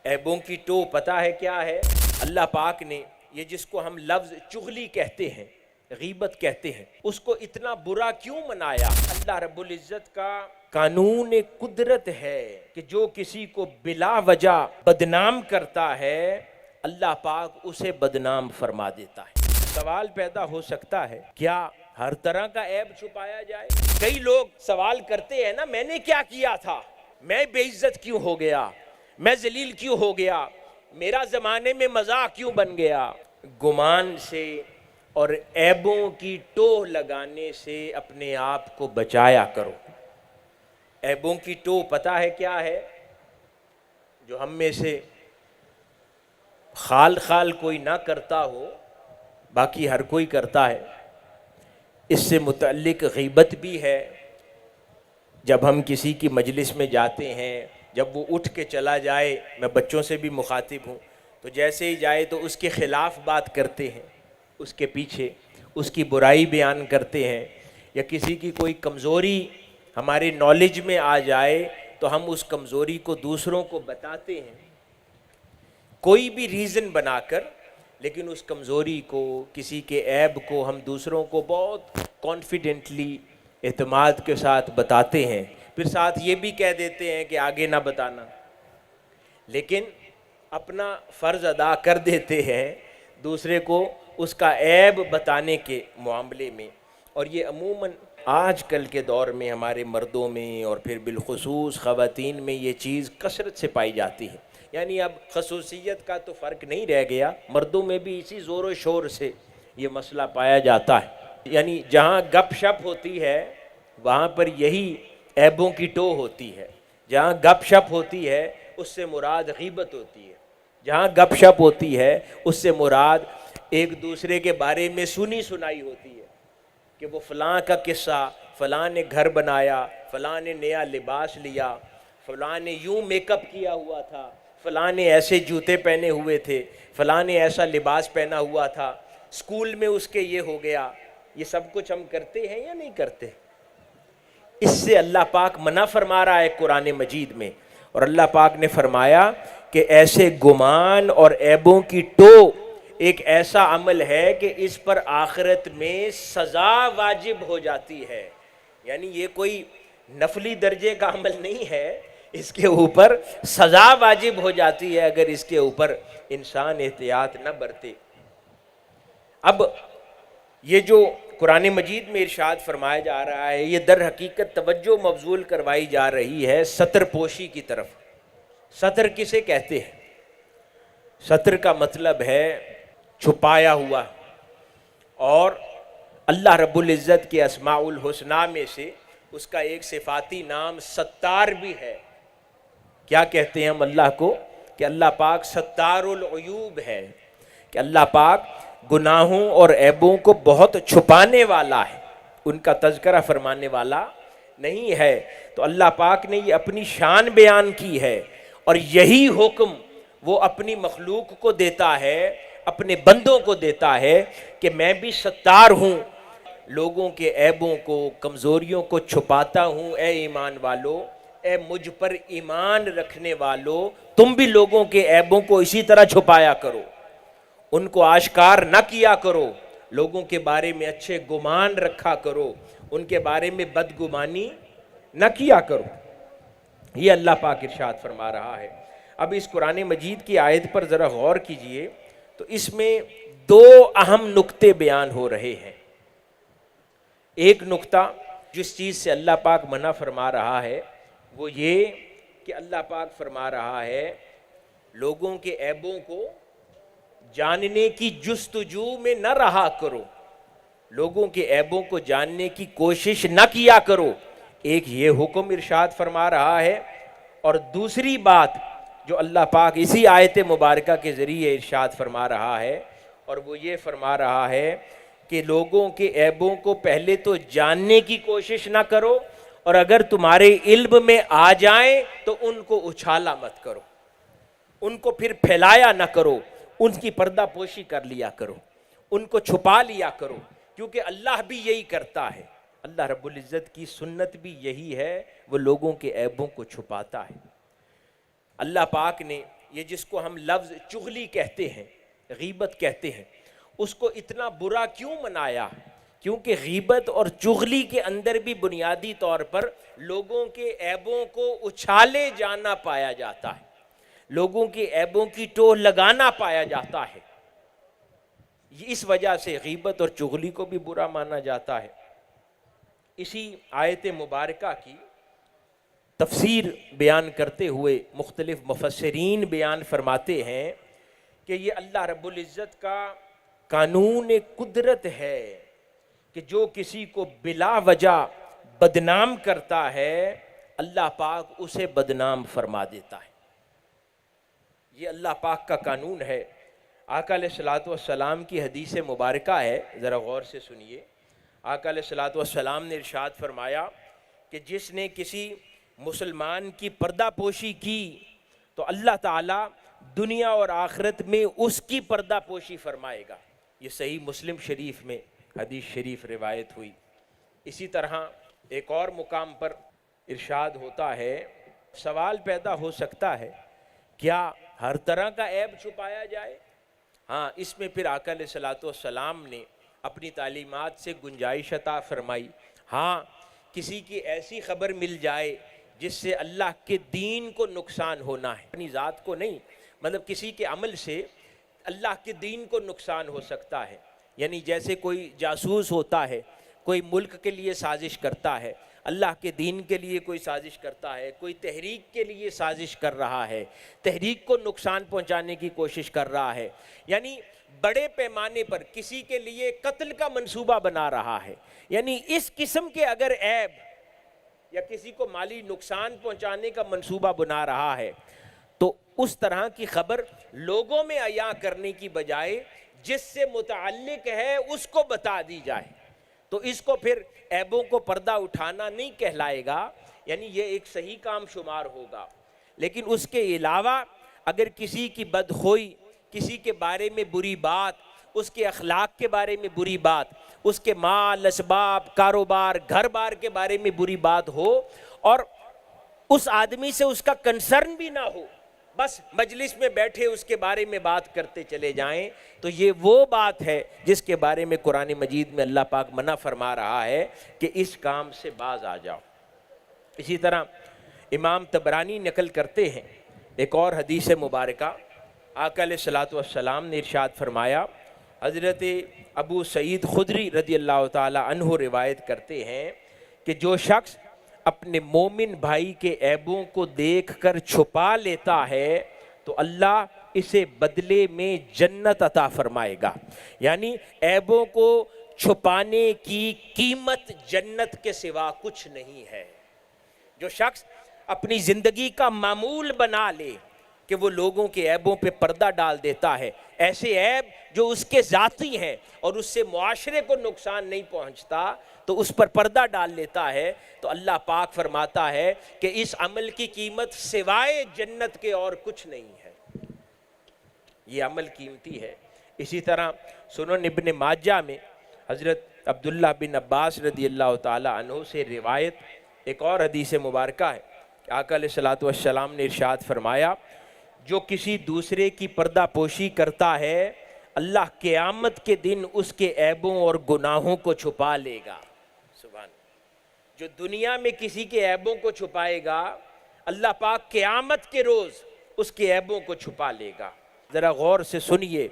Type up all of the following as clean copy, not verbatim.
عیبوں کی ٹو پتہ ہے کیا ہے؟ اللہ پاک نے یہ جس کو ہم لفظ چغلی کہتے ہیں، غیبت کہتے ہیں، اس کو اتنا برا کیوں منایا؟ اللہ رب العزت کا قانون قدرت ہے کہ جو کسی کو بلا وجہ بدنام کرتا ہے اللہ پاک اسے بدنام فرما دیتا ہے۔ سوال پیدا ہو سکتا ہے کیا ہر طرح کا عیب چھپایا جائے؟ کئی لوگ سوال کرتے ہیں نا، میں نے کیا کیا تھا؟ میں بے عزت کیوں ہو گیا؟ میں ذلیل کیوں ہو گیا؟ میرا زمانے میں مذاق کیوں بن گیا؟ گمان سے اور عیبوں کی ٹوہ لگانے سے اپنے آپ کو بچایا کرو۔ عیبوں کی ٹوہ پتہ ہے کیا ہے؟ جو ہم میں سے خال کوئی نہ کرتا ہو، باقی ہر کوئی کرتا ہے، اس سے متعلق غیبت بھی ہے۔ جب ہم کسی کی مجلس میں جاتے ہیں، جب وہ اٹھ کے چلا جائے، میں بچوں سے بھی مخاطب ہوں، تو جیسے ہی جائے تو اس کے خلاف بات کرتے ہیں، اس کے پیچھے اس کی برائی بیان کرتے ہیں، یا کسی کی کوئی کمزوری ہمارے نالج میں آ جائے تو ہم اس کمزوری کو دوسروں کو بتاتے ہیں، کوئی بھی ریزن بنا کر، لیکن اس کمزوری کو، کسی کے عیب کو ہم دوسروں کو بہت کانفیڈنٹلی اعتماد کے ساتھ بتاتے ہیں، پھر ساتھ یہ بھی کہہ دیتے ہیں کہ آگے نہ بتانا، لیکن اپنا فرض ادا کر دیتے ہیں دوسرے کو اس کا عیب بتانے کے معاملے میں۔ اور یہ عموماً آج کل کے دور میں ہمارے مردوں میں اور پھر بالخصوص خواتین میں یہ چیز کثرت سے پائی جاتی ہے۔ یعنی اب خصوصیت کا تو فرق نہیں رہ گیا، مردوں میں بھی اسی زور و شور سے یہ مسئلہ پایا جاتا ہے۔ یعنی جہاں گپ شپ ہوتی ہے وہاں پر یہی عیبوں کی ٹو ہوتی ہے، جہاں گپ شپ ہوتی ہے اس سے مراد غیبت ہوتی ہے، جہاں گپ شپ ہوتی ہے اس سے مراد ایک دوسرے کے بارے میں سنی سنائی ہوتی ہے کہ وہ فلاں کا قصہ، فلاں نے گھر بنایا، فلاں نے نیا لباس لیا، فلاں نے یوں میک اپ کیا ہوا تھا، فلاں نے ایسے جوتے پہنے ہوئے تھے، فلاں نے ایسا لباس پہنا ہوا تھا، اسکول میں اس کے یہ ہو گیا۔ یہ سب کچھ ہم کرتے ہیں یا نہیں کرتے؟ اس سے اللہ پاک منع فرما رہا ہے قرآن مجید میں، اور اللہ پاک نے فرمایا کہ ایسے گمان اور عیبوں کی ٹو ایک ایسا عمل ہے کہ اس پر آخرت میں سزا واجب ہو جاتی ہے۔ یعنی یہ کوئی نفلی درجے کا عمل نہیں ہے، اس کے اوپر سزا واجب ہو جاتی ہے اگر اس کے اوپر انسان احتیاط نہ برتے۔ اب یہ جو قرآن مجید میں ارشاد فرمایا جا رہا ہے، یہ در حقیقت توجہ مبذول کروائی جا رہی ہے ستر پوشی کی طرف۔ ستر کسے کہتے ہیں؟ ستر کا مطلب ہے چھپایا ہوا، اور اللہ رب العزت کے اسماء الحسنہ میں سے اس کا ایک صفاتی نام ستار بھی ہے۔ کیا کہتے ہیں ہم اللہ کو؟ کہ اللہ پاک ستار العیوب ہے، کہ اللہ پاک گناہوں اور عیبوں کو بہت چھپانے والا ہے، ان کا تذکرہ فرمانے والا نہیں ہے۔ تو اللہ پاک نے یہ اپنی شان بیان کی ہے، اور یہی حکم وہ اپنی مخلوق کو دیتا ہے، اپنے بندوں کو دیتا ہے کہ میں بھی ستار ہوں، لوگوں کے عیبوں کو، کمزوریوں کو چھپاتا ہوں۔ اے ایمان والو، اے مجھ پر ایمان رکھنے والو، تم بھی لوگوں کے عیبوں کو اسی طرح چھپایا کرو، ان کو آشکار نہ کیا کرو، لوگوں کے بارے میں اچھے گمان رکھا کرو، ان کے بارے میں بدگمانی نہ کیا کرو۔ یہ اللہ پاک ارشاد فرما رہا ہے۔ اب اس قرآن مجید کی آیت پر ذرا غور کیجئے تو اس میں دو اہم نکتے بیان ہو رہے ہیں۔ ایک نکتہ جس چیز سے اللہ پاک منع فرما رہا ہے وہ یہ کہ اللہ پاک فرما رہا ہے لوگوں کے عیبوں کو جاننے کی جستجو میں نہ رہا کرو، لوگوں کے عیبوں کو جاننے کی کوشش نہ کیا کرو۔ ایک یہ حکم ارشاد فرما رہا ہے، اور دوسری بات جو اللہ پاک اسی آیت مبارکہ کے ذریعے ارشاد فرما رہا ہے، اور وہ یہ فرما رہا ہے کہ لوگوں کے عیبوں کو پہلے تو جاننے کی کوشش نہ کرو، اور اگر تمہارے علم میں آ جائیں تو ان کو اچھالا مت کرو، ان کو پھر پھیلایا نہ کرو، ان کی پردہ پوشی کر لیا کرو، ان کو چھپا لیا کرو، کیونکہ اللہ بھی یہی کرتا ہے۔ اللہ رب العزت کی سنت بھی یہی ہے، وہ لوگوں کے عیبوں کو چھپاتا ہے۔ اللہ پاک نے یہ جس کو ہم لفظ چغلی کہتے ہیں، غیبت کہتے ہیں، اس کو اتنا برا کیوں منایا؟ کیونکہ غیبت اور چغلی کے اندر بھی بنیادی طور پر لوگوں کے عیبوں کو اچھالے جانا پایا جاتا ہے، لوگوں کے عیبوں کی ٹوہ لگانا پایا جاتا ہے۔ اس وجہ سے غیبت اور چغلی کو بھی برا مانا جاتا ہے۔ اسی آیت مبارکہ کی تفسیر بیان کرتے ہوئے مختلف مفسرین بیان فرماتے ہیں کہ یہ اللہ رب العزت کا قانون قدرت ہے کہ جو کسی کو بلا وجہ بدنام کرتا ہے اللہ پاک اسے بدنام فرما دیتا ہے۔ یہ اللہ پاک کا قانون ہے۔ آقا علیہ الصلوۃ والسلام کی حدیث مبارکہ ہے، ذرا غور سے سنیے۔ آقا علیہ الصلوۃ والسلام نے ارشاد فرمایا کہ جس نے کسی مسلمان کی پردہ پوشی کی تو اللہ تعالیٰ دنیا اور آخرت میں اس کی پردہ پوشی فرمائے گا۔ یہ صحیح مسلم شریف میں حدیث شریف روایت ہوئی۔ اسی طرح ایک اور مقام پر ارشاد ہوتا ہے، سوال پیدا ہو سکتا ہے کیا ہر طرح کا عیب چھپایا جائے؟ ہاں، اس میں پھر آقا علیہ الصلوۃ والسلام نے اپنی تعلیمات سے گنجائش عطا فرمائی۔ ہاں، کسی کی ایسی خبر مل جائے جس سے اللہ کے دین کو نقصان ہونا ہے، اپنی ذات کو نہیں، مطلب کسی کے عمل سے اللہ کے دین کو نقصان ہو سکتا ہے، یعنی جیسے کوئی جاسوس ہوتا ہے، کوئی ملک کے لیے سازش کرتا ہے، اللہ کے دین کے لیے کوئی سازش کرتا ہے، کوئی تحریک کے لیے سازش کر رہا ہے، تحریک کو نقصان پہنچانے کی کوشش کر رہا ہے، یعنی بڑے پیمانے پر کسی کے لیے قتل کا منصوبہ بنا رہا ہے، یعنی اس قسم کے اگر عیب یا کسی کو مالی نقصان پہنچانے کا منصوبہ بنا رہا ہے تو اس طرح کی خبر لوگوں میں عیاں کرنے کی بجائے جس سے متعلق ہے اس کو بتا دی جائے تو اس کو پھر عیبوں کو پردہ اٹھانا نہیں کہلائے گا، یعنی یہ ایک صحیح کام شمار ہوگا۔ لیکن اس کے علاوہ اگر کسی کی بدخوئی، کسی کے بارے میں بری بات، اس کے اخلاق کے بارے میں بری بات، اس کے مال، اسباب، کاروبار، گھر بار کے بارے میں بری بات ہو اور اس آدمی سے اس کا کنسرن بھی نہ ہو، بس مجلس میں بیٹھے اس کے بارے میں بات کرتے چلے جائیں، تو یہ وہ بات ہے جس کے بارے میں قرآن مجید میں اللہ پاک منع فرما رہا ہے کہ اس کام سے باز آ جاؤ۔ اسی طرح امام طبرانی نقل کرتے ہیں ایک اور حدیث مبارکہ، آقا علیہ الصلوۃ والسلام نے ارشاد فرمایا، حضرت ابو سعید خدری رضی اللہ تعالی عنہ روایت کرتے ہیں کہ جو شخص اپنے مومن بھائی کے عیبوں کو دیکھ کر چھپا لیتا ہے تو اللہ اسے بدلے میں جنت عطا فرمائے گا، یعنی عیبوں کو چھپانے کی قیمت جنت کے سوا کچھ نہیں ہے۔ جو شخص اپنی زندگی کا معمول بنا لے کہ وہ لوگوں کے عیبوں پہ پردہ ڈال دیتا ہے، ایسے عیب جو اس کے ذاتی ہیں اور اس سے معاشرے کو نقصان نہیں پہنچتا تو اس پر پردہ ڈال لیتا ہے، تو اللہ پاک فرماتا ہے کہ اس عمل کی قیمت سوائے جنت کے اور کچھ نہیں ہے۔ یہ عمل قیمتی ہے۔ اسی طرح سنن ابن ماجہ میں حضرت عبداللہ بن عباس رضی اللہ تعالی عنہ سے روایت ایک اور حدیث مبارکہ ہے کہ آقا علیہ الصلوۃ والسلام نے ارشاد فرمایا، جو کسی دوسرے کی پردہ پوشی کرتا ہے اللہ قیامت کے دن اس کے عیبوں اور گناہوں کو چھپا لے گا۔ سبحان، جو دنیا میں کسی کے عیبوں کو چھپائے گا اللہ پاک قیامت کے روز اس کے عیبوں کو چھپا لے گا۔ ذرا غور سے سنیے،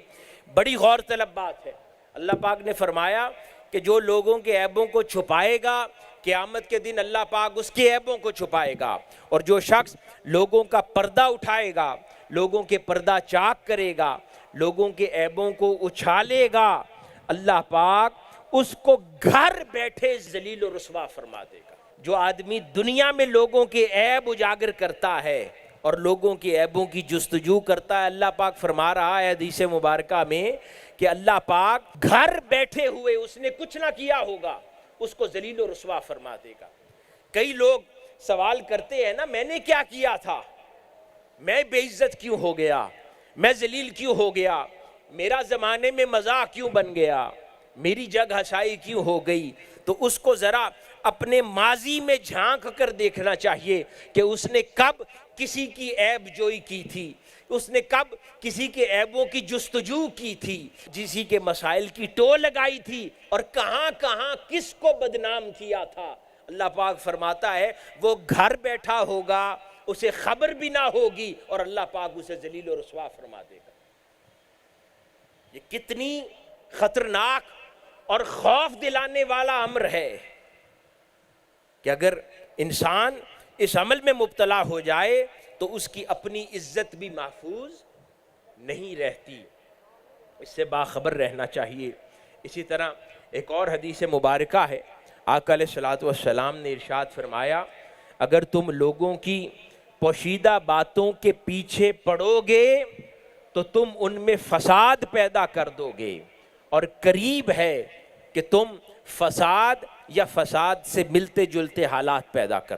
بڑی غور طلب بات ہے۔ اللہ پاک نے فرمایا کہ جو لوگوں کے عیبوں کو چھپائے گا قیامت کے دن اللہ پاک اس کے عیبوں کو چھپائے گا، اور جو شخص لوگوں کا پردہ اٹھائے گا، لوگوں کے پردہ چاک کرے گا، لوگوں کے عیبوں کو اچھالے گا، اللہ پاک اس کو گھر بیٹھے ذلیل و رسوا فرما دے گا۔ جو آدمی دنیا میں لوگوں کے عیب اجاگر کرتا ہے اور لوگوں کے عیبوں کی جستجو کرتا ہے، اللہ پاک فرما رہا ہے حدیث مبارکہ میں کہ اللہ پاک گھر بیٹھے ہوئے اس نے کچھ نہ کیا ہوگا اس کو ذلیل و رسوا فرما دے گا۔ کئی لوگ سوال کرتے ہیں نا، میں نے کیا کیا تھا، میں بے عزت کیوں ہو گیا، میں ذلیل کیوں ہو گیا، میرا زمانے میں مذاق کیوں بن گیا، میری جگ ہسائی کیوں ہو گئی؟ تو اس کو ذرا اپنے ماضی میں جھانک کر دیکھنا چاہیے کہ اس نے کب کسی کی عیب جوئی کی تھی، اس نے کب کسی کے عیبوں کی جستجو کی تھی، کسی کے مسائل کی ٹو لگائی تھی، اور کہاں کہاں کس کو بدنام کیا تھا۔ اللہ پاک فرماتا ہے وہ گھر بیٹھا ہوگا، اسے خبر بھی نہ ہوگی، اور اللہ پاک اسے ذلیل و رسوا فرما دے گا۔ یہ کتنی خطرناک اور خوف دلانے والا امر ہے کہ اگر انسان اس عمل میں مبتلا ہو جائے تو اس کی اپنی عزت بھی محفوظ نہیں رہتی، اس سے باخبر رہنا چاہیے۔ اسی طرح ایک اور حدیث مبارکہ ہے، آقا علیہ الصلوۃ والسلام نے ارشاد فرمایا اگر تم لوگوں کی پوشیدہ باتوں کے پیچھے پڑو گے تو تم ان میں فساد پیدا کر دو گے، اور قریب ہے کہ تم فساد یا فساد سے ملتے جلتے حالات پیدا کر